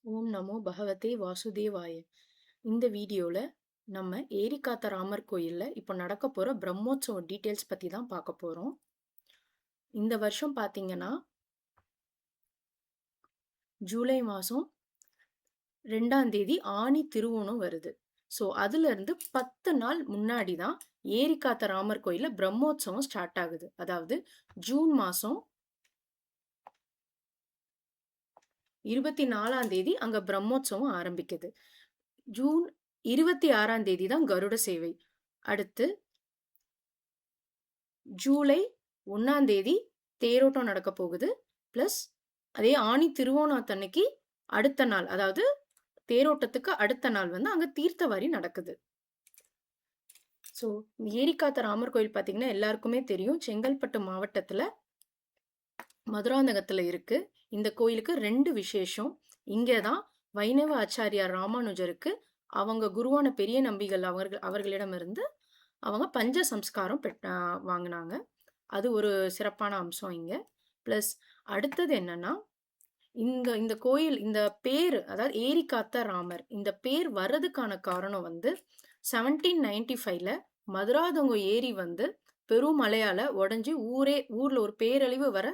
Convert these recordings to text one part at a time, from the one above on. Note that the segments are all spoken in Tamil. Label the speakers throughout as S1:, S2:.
S1: ஓம் நமோ பகவதே வாசுதேவாய. இந்த வீடியோல நம்ம ஏரிக்காத்த ராமர் கோயில்ல இப்போ நடக்க போற பிரம்மோற்சவ டீட்டெயில்ஸ் பத்தி தான் பார்க்க போறோம். இந்த வருஷம் பார்த்தீங்கன்னா ஜூலை மாசம் 2ஆம் தேதி ஆனி திருவோணம் வருது. ஸோ அதுல இருந்து 10 நாள் முன்னாடி தான் ஏரிக்காத்த ராமர் கோயில்ல பிரம்மோற்சவம் ஸ்டார்ட் ஆகுது. அதாவது ஜூன் மாசம் 24ஆம் தேதி அங்க பிரம்மோற்சவம் ஆரம்பிக்குது. ஜூன் 26ஆம் தேதி தான் கருட சேவை. அடுத்து ஜூலை 1ஆம் தேதி தேரோட்டம் நடக்க போகுது. ப்ளஸ் அதே ஆணி திருவோணத்தன்னைக்கு அடுத்த நாள், அதாவது தேரோட்டத்துக்கு அடுத்த நாள் வந்து அங்க தீர்த்தவாரி நடக்குது. ஸோ ஏரிக்காத்த ராமர் கோயில் பார்த்தீங்கன்னா எல்லாருக்குமே தெரியும், செங்கல்பட்டு மாவட்டத்துல மதுராந்தகத்துல இருக்கு. இந்த கோயிலுக்கு 2 விசேஷம். இங்கே தான் வைணவ ஆச்சாரியார் ராமானுஜருக்கு அவங்க குருவான பெரிய நம்பிகள் அவர்களிடமிருந்து அவங்க பஞ்ச சம்ஸ்காரம் வாங்கினாங்க. அது ஒரு சிறப்பான அம்சம் இங்க. ப்ளஸ் அடுத்தது என்னன்னா, இந்த கோயில் இந்த பேர், அதாவது ஏரிக்காத்த ராமர், இந்த பேர் வர்றதுக்கான காரணம் வந்து 1795ல மதுராந்தகம் ஏரி வந்து பெருமழையால உடைஞ்சு ஊர்ல ஒரு பேரழிவு வர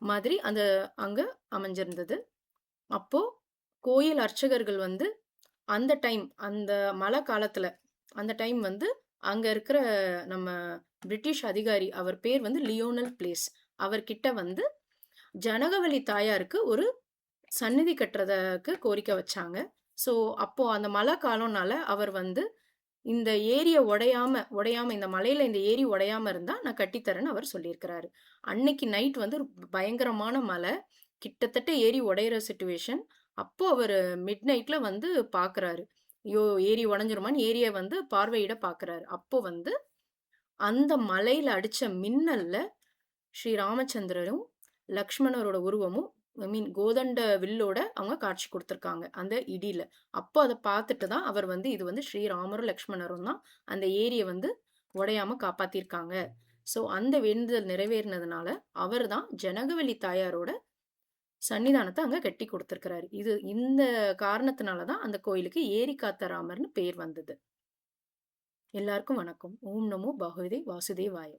S1: மாதிரி அங்க அமைஞ்சிருந்தது. அப்போ கோயில் அர்ச்சகர்கள் வந்து அந்த மழை காலத்துல அந்த டைம் வந்து அங்க இருக்கிற நம்ம பிரிட்டிஷ் அதிகாரி, அவர் பேர் வந்து லியோனல் பிளேஸ், அவர்கிட்ட வந்து ஜனகவல்லி தாயாருக்கு ஒரு சந்நிதி கட்டுறதுக்கு கோரிக்கை வச்சாங்க. ஸோ அப்போ அந்த மழை காலம்னால அவர் வந்து இந்த ஏரியை உடையாம இந்த மலையில இந்த ஏரி உடையாம இருந்தா நான் கட்டித்தரேன்னு அவர் சொல்லியிருக்கிறாரு. அன்னைக்கு நைட் வந்து பயங்கரமான மழை, கிட்டத்தட்ட ஏரி உடையிற சுச்சுவேஷன். அப்போ அவர் மிட் நைட்ல வந்து பாக்குறாரு, ஐயோ ஏரி உடஞ்சிருமான்னு ஏரியை வந்து பார்வையிட பாக்குறாரு. அப்போ வந்து அந்த மலையில அடிச்ச மின்னல்ல ஸ்ரீ ராமச்சந்திரரும் லக்ஷ்மணரோட உருவமும், ஐ மீன் கோதண்ட வில்லோட அவங்க காட்சி கொடுத்துருக்காங்க அந்த இடியில. அப்போ அதை பார்த்துட்டு தான் அவர் வந்து இது வந்து ஸ்ரீராமரும் லக்ஷ்மணரும் தான் அந்த ஏரியை வந்து உடையாம காப்பாத்திருக்காங்க. ஸோ அந்த வேண்டுதல் நிறைவேறினதுனால அவர் தான் ஜனகவல்லி தாயாரோட சன்னிதானத்தை அங்க கட்டி கொடுத்திருக்கிறாரு. இந்த காரணத்தினால தான் அந்த கோயிலுக்கு ஏரிக்காத்த ராமர்னு பேர் வந்தது. எல்லாருக்கும் வணக்கம். ஓம் நமோ பகவதே வாசுதேவாய.